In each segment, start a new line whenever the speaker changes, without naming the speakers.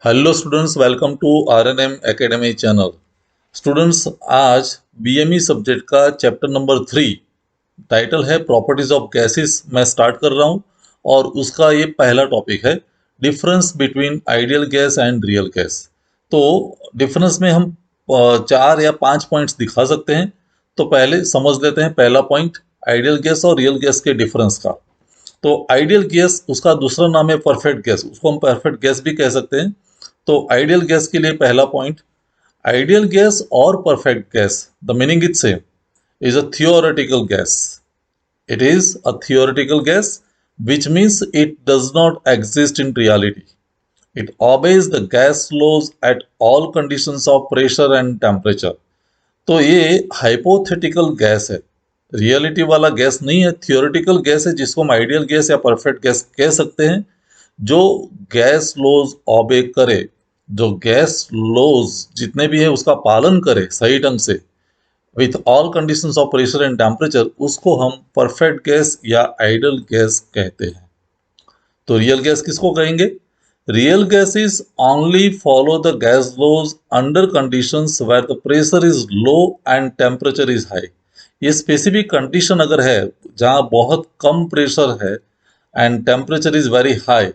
Hello students, welcome to RNM academy channel. Students, आज BME subject का chapter number 3, title है properties of gases, मैं start कर रहा हूं। और उसका ये पहला टॉपिक है difference between ideal gas and real gas. तो डिफरेंस में हम 4 या 5 पॉइंट्स दिखा सकते हैं। तो पहले समझ लेते हैं पहला पॉइंट, आइडियल गैस और रियल गैस के डिफरेंस का। तो आइडियल गैस, उसका दूसरा नाम है परफेक्ट गैस, उसको हम परफेक्ट गैस भी कह सकते हैं। तो आइडियल गैस के लिए पहला पॉइंट, आइडियल गैस और perfect gas, the meaning is same, is a theoretical gas. It is a theoretical gas which means it does not exist in reality. It obeys the gas laws at all conditions of pressure and temperature. तो ये hypothetical gas है, reality वाला gas नहीं है, theoretical gas है जिसको हम ideal gas या परफेक्ट गैस कह सकते हैं। जो गैस लॉज ऑबे करे, जो गैस लॉज जितने भी है उसका पालन करे सही ढंग से, with all conditions of pressure and temperature, उसको हम परफेक्ट गैस या आइडियल गैस कहते हैं। तो रियल गैस किसको कहेंगे? Real gas is only follow the gas laws under conditions where the pressure is low and temperature is high. ये specific condition अगर है जहाँ बहुत कम प्रेशर है and temperature is very high,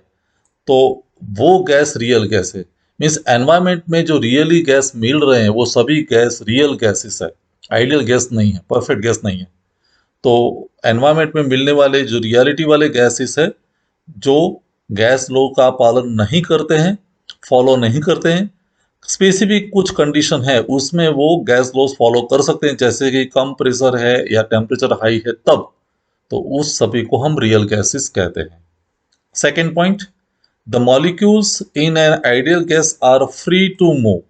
तो वो गैस रियल गैस है। मीन्स एनवायरमेंट में जो रियली गैस मिल रहे हैं वो सभी गैस रियल गैसेस है, आइडियल गैस नहीं है, परफेक्ट गैस नहीं है। तो एनवायरमेंट में मिलने वाले जो रियलिटी वाले गैसेस है, जो गैस लॉ का पालन नहीं करते हैं, फॉलो नहीं करते हैं, स्पेसिफिक कुछ कंडीशन है उसमें वो गैस लॉस फॉलो कर सकते हैं, जैसे कि कम प्रेशर है या टेम्परेचर हाई है तब, तो उस सभी को हम रियल गैसेस कहते हैं। Second point, the molecules in an ideal gas are free to move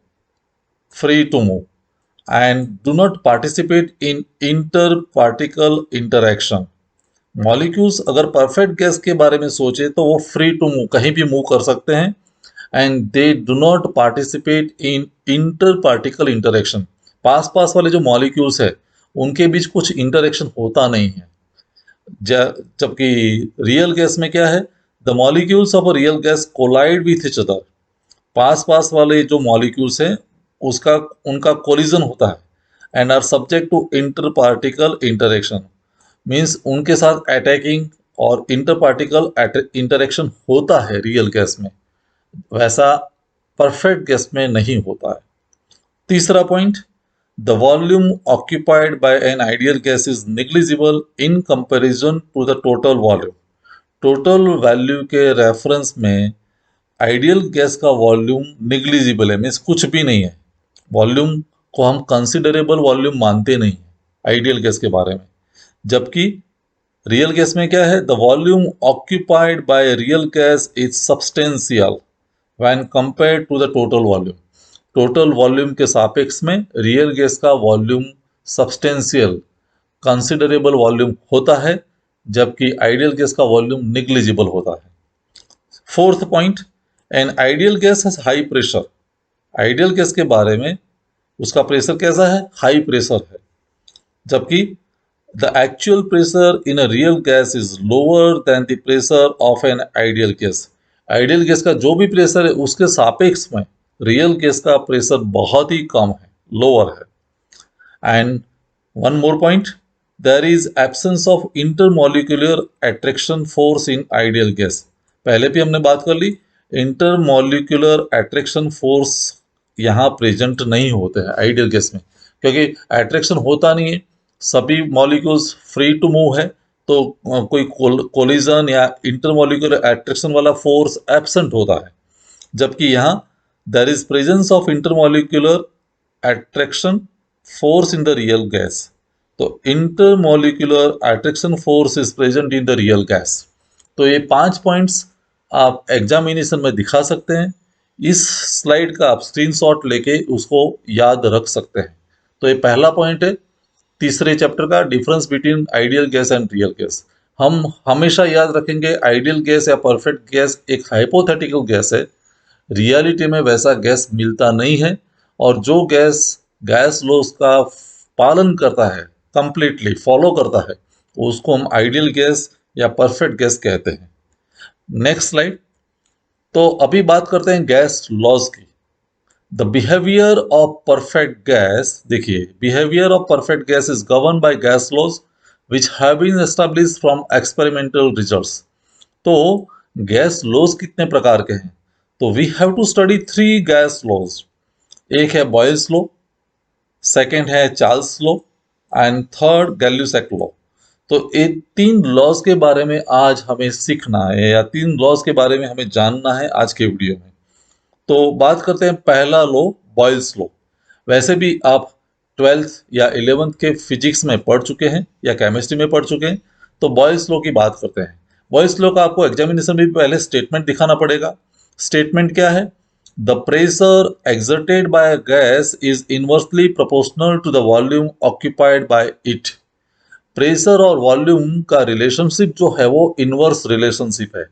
and do not participate in interparticle interaction. Molecules अगर परफेक्ट गैस के बारे में सोचे तो वो फ्री टू मूव, कहीं भी मूव कर सकते हैं, and they do not participate in inter particle interaction. पास पास वाले जो मॉलिक्यूल्स है उनके बीच कुछ इंटरेक्शन होता नहीं है। जबकि रियल गैस में क्या है, the molecules of a real gas collide with each other. पास पास वाले जो मॉलिक्यूल्स हैं उसका उनका कोलिजन होता है and are subject to inter particle interaction. Means उनके साथ अटैकिंग और इंटर पार्टिकल इंटरेक्शन होता है रियल गैस में, वैसा परफेक्ट गैस में नहीं होता है। तीसरा point, the volume occupied by an ideal gas is negligible in comparison to the total volume. Total value के रेफरेंस में आइडियल गैस का वॉल्यूम निग्लिजिबल है, मीन्स कुछ भी नहीं है। वॉल्यूम को हम कंसिडरेबल वॉल्यूम मानते नहीं आइडियल गैस के बारे में। जबकि रियल गैस में क्या है, the volume occupied by real gas is substantial when compare to the total volume. Total volume के सापेक्ष में रियल गैस का वॉल्यूम सब्सटेंशियल, कंसिडरेबल वॉल्यूम होता है, जबकि आइडियल गैस का वॉल्यूम निग्लिजिबल होता है। Fourth point, an ideal gas has high pressure. Ideal gas के बारे में उसका प्रेशर कैसा है? हाई प्रेशर है। जबकि the actual pressure in a real gas is lower than the pressure of N ideal gas. Ideal gas का जो भी प्रेशर है उसके सापेक्ष में रियल गैस का प्रेशर बहुत ही कम है, लोअर है। And one more point, there is absence of intermolecular attraction force in ideal gas. पहले भी हमने बात कर ली, इंटरमॉलिक्यूलर अट्रैक्शन फोर्स यहाँ प्रेजेंट नहीं होते हैं आइडियल गैस में, क्योंकि अट्रैक्शन होता नहीं है, सभी मॉलिक्यूल्स फ्री टू मूव है। तो कोई कोलिजन या इंटरमॉलिक्यूलर अट्रैक्शन वाला फोर्स एब्सेंट होता है। जबकि यहाँ there is presence of intermolecular attraction force in the real gas. तो intermolecular attraction force is present in the real gas. तो ये 5 पॉइंट्स आप एग्जामिनेशन में दिखा सकते हैं। इस स्लाइड का आप स्क्रीनशॉट लेके उसको याद रख सकते हैं। तो ये पहला पॉइंट है तीसरे चैप्टर का, difference between ideal gas and real gas. हम हमेशा याद रखेंगे आइडियल गैस या परफेक्ट गैस एक हाइपोथेटिकल गैस है, रियलिटी में वैसा गैस मिलता नहीं है। और जो गैस गैस लॉज का पालन करता है, कंप्लीटली फॉलो करता है, उसको हम आइडियल गैस या परफेक्ट गैस कहते हैं। नेक्स्ट स्लाइड, तो अभी बात करते हैं गैस लॉज की। The behaviour of perfect gas, देखिए, behaviour of perfect gas is govern by gas laws which have been established from experimental results. तो गैस लॉज कितने प्रकार के हैं? तो we have to study three gas laws. एक है बॉयल्स लॉ, सेकेंड है Charles law and third Gay Lussac law. तो ये तीन लॉज के बारे में आज हमें सीखना है, या तीन लॉज के बारे में हमें जानना है आज के वीडियो में। तो बात करते हैं पहला लॉ, बॉयल्स लॉ। वैसे भी आप 12th या 11th के फिजिक्स में पढ़ चुके हैं या केमिस्ट्री में पढ़ चुके हैं। तो बॉयल्स लॉ की बात करते हैं। बॉयल्स लॉ का आपको एग्जामिनेशन में भी पहले स्टेटमेंट दिखाना पड़ेगा। स्टेटमेंट क्या है? The pressure exerted by a gas is inversely proportional to the volume occupied by it। Pressure और वॉल्यूम का रिलेशनशिप जो है वो इनवर्स रिलेशनशिप है।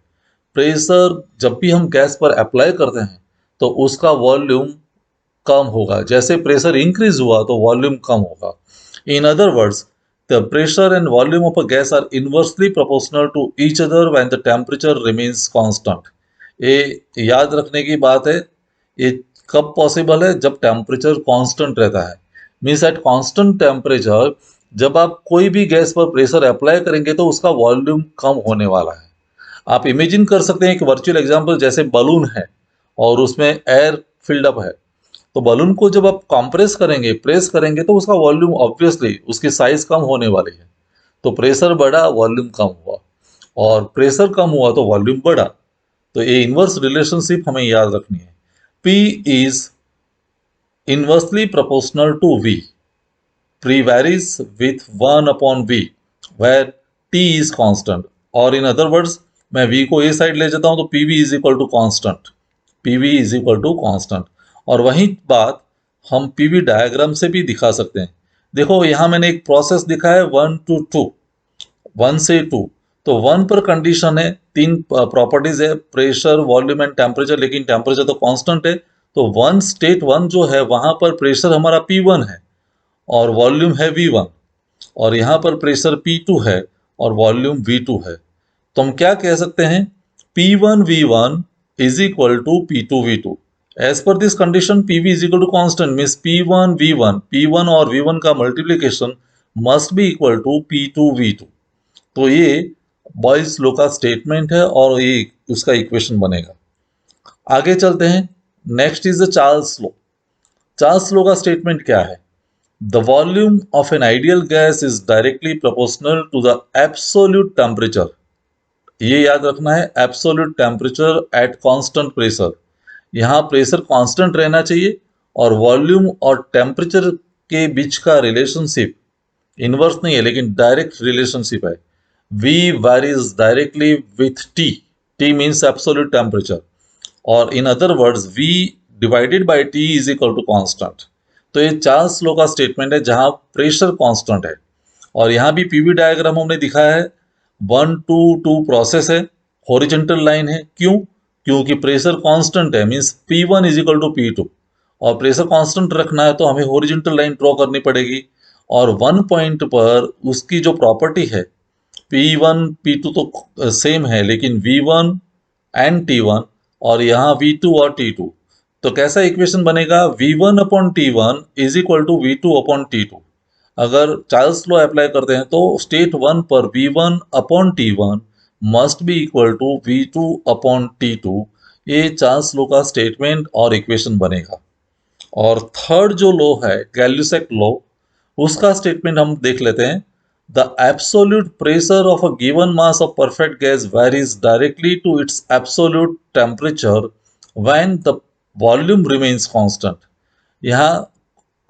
प्रेशर जब भी हम गैस पर अप्लाई करते हैं तो उसका वॉल्यूम कम होगा, जैसे प्रेशर इंक्रीज हुआ तो वॉल्यूम कम होगा। In other words, the pressure and volume of a gas are inversely proportional to each other when the temperature remains constant. ये याद रखने की बात है। ये कब पॉसिबल है? जब टेम्परेचर कांस्टेंट रहता है। मीन्स एट कांस्टेंट टेम्परेचर जब आप कोई भी गैस पर प्रेशर अप्लाई करेंगे तो उसका वॉल्यूम कम होने वाला है। आप इमेजिन कर सकते हैं, एक वर्चुअल एग्जांपल, जैसे बलून है और उसमें एयर फिल्ड अप है। तो बलून को जब आप कंप्रेस करेंगे, प्रेस करेंगे, तो उसका वॉल्यूम ऑब्वियसली उसकी साइज कम होने वाली है। तो प्रेशर बढ़ा, वॉल्यूम कम हुआ, और प्रेशर कम हुआ तो वॉल्यूम बढ़ा। तो ये इनवर्स रिलेशनशिप हमें याद रखनी है। P is inversely proportional to V। P varies with 1 upon V where T is constant। और इन अदर वर्ड्स, मैं V को ए साइड ले जाता हूं तो PV is equal to constant. PV is equal to constant. और वही बात हम PV डायग्राम से भी दिखा सकते हैं। देखो, यहाँ मैंने एक प्रोसेस दिखा है 1 to 2, 1 से 2। तो 1 पर कंडीशन है, तीन प्रॉपर्टीज है, प्रेशर, वॉल्यूम एंड टेम्परेचर, लेकिन टेम्परेचर तो कांस्टेंट है। तो स्टेट 1 जो है वहां पर प्रेशर हमारा P1 है और वॉल्यूम है V1, और यहाँ पर प्रेशर P2 है और वॉल्यूम V2 है। तो हम क्या कह सकते हैं? P1 V1 is equal to P2 V2। As per this condition PV is equal to constant, means P1 V1, P1 और V1 का multiplication must be equal to P2 V2। तो ये बॉयल्स लॉ का स्टेटमेंट है और ये उसका equation बनेगा। आगे चलते हैं। Next is the Charles law. Charles law का स्टेटमेंट क्या है? The volume of an ideal gas is directly proportional to the absolute temperature। ये याद रखना है, absolute temperature at constant pressure। यहाँ प्रेशर कांस्टेंट रहना चाहिए और वॉल्यूम और टेम्परेचर के बीच का रिलेशनशिप इनवर्स नहीं है लेकिन डायरेक्ट रिलेशनशिप है। V varies directly with T। T means absolute temperature। और in other words V divided by T is equal to constant. तो ये चार्ल्स लॉ का स्टेटमेंट है जहां प्रेशर कांस्टेंट है। और यहाँ भी PV डायग्राम हमने दिखाया है, 1 to 2 प्रोसेस है, हॉरिजेंटल लाइन है। क्यों? क्योंकि प्रेशर कांस्टेंट है, means P1 is equal to P2, और प्रेशर कांस्टेंट रखना है तो हमें हॉरिजेंटल लाइन ड्रॉ करनी पड़ेगी। और 1 पॉइंट पर उसकी जो प्रॉपर्टी है, P1 P2 तो सेम है, लेकिन V1 एंड T1, और यहाँ V2 और T2। तो कैसा इक्वेशन बनेगा? V1 upon T1 is equal to V2 upon T2। अगर चार्ल्स लॉ अप्लाई करते हैं तो स्टेट 1 पर V1 upon T1 must be equal to V2 upon T2। ये चार्ल्स लॉ का स्टेटमेंट और इक्वेशन बनेगा। और थर्ड जो लॉ है, गैल्यूसेक लॉ, उसका स्टेटमेंट हम देख लेते हैं। The absolute pressure of a given mass of perfect gas varies directly to its absolute temperature when the volume remains constant. यहाँ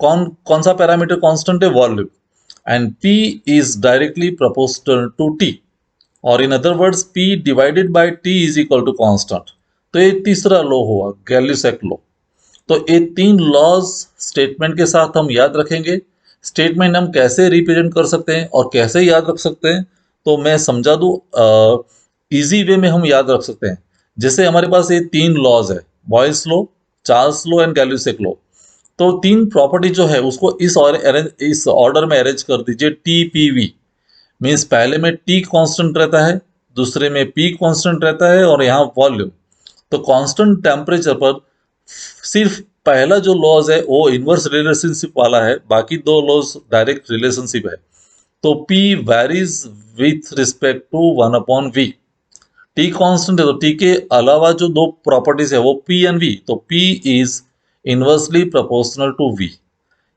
कौन कौन सा पैरामीटर कांस्टेंट है? Volume. And P is directly proportional to T, और in other words P divided by T is equal to constant. तो ये तीसरा law हुआ, गैल्यूसेक लॉ। तो ये तीन लॉज स्टेटमेंट के साथ हम याद रखेंगे। स्टेटमेंट हम कैसे रिप्रेजेंट कर सकते हैं और कैसे याद रख सकते हैं, तो मैं समझा दूँ। इजी वे में हम याद रख सकते हैं। जैसे हमारे पास ये तीन लॉज है, Boyle's law, Charles law and Gay Lussac law. तो तीन प्रॉपर्टी जो है उसको इस ऑर्डर में अरेंज कर दीजिए। TPV मीन्स पहले में T कांस्टेंट रहता है, दूसरे में P कांस्टेंट रहता है, और यहाँ वॉल्यूम। तो कांस्टेंट टेम्परेचर पर सिर्फ पहला जो लॉज है वो इनवर्स रिलेशनशिप वाला है, बाकी दो लॉज डायरेक्ट रिलेशनशिप है। तो P varies with respect to 1/V। T constant है तो टी के अलावा जो दो प्रॉपर्टीज है वो P एंड V, तो P is inversely proportional to V।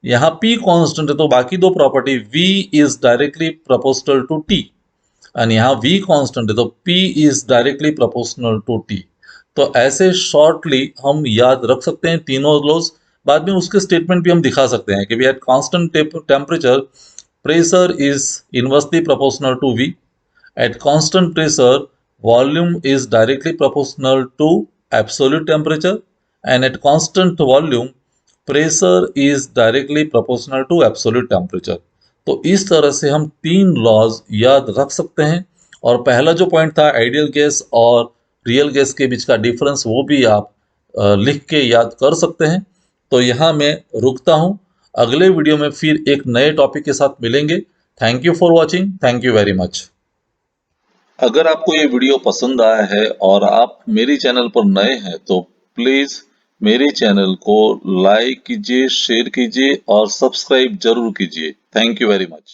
यहाँ P कांस्टेंट है तो बाकी दो property V is directly proportional to T, और यहाँ V कांस्टेंट है तो P is directly proportional to T। तो ऐसे शॉर्टली हम याद रख सकते हैं तीनों लॉज। बाद में उसके स्टेटमेंट भी हम दिखा सकते हैं कि at constant temperature pressure is inversely proportional to V. At constant pressure, volume is directly proportional to absolute temperature, and at constant volume, pressure is directly proportional to absolute temperature. तो इस तरह से हम तीन लॉज याद रख सकते हैं। और पहला जो पॉइंट था आइडियल गैस और रियल गैस के बीच का डिफरेंस, वो भी आप लिख के याद कर सकते हैं। तो यहाँ मैं रुकता हूँ, अगले वीडियो में फिर एक नए टॉपिक के साथ मिलेंगे। Thank you for watching, thank you very much. अगर आपको ये वीडियो पसंद आया है और आप मेरी चैनल पर नए हैं तो प्लीज मेरे चैनल को लाइक कीजिए, शेयर कीजिए और सब्सक्राइब जरूर कीजिए। Thank you very much.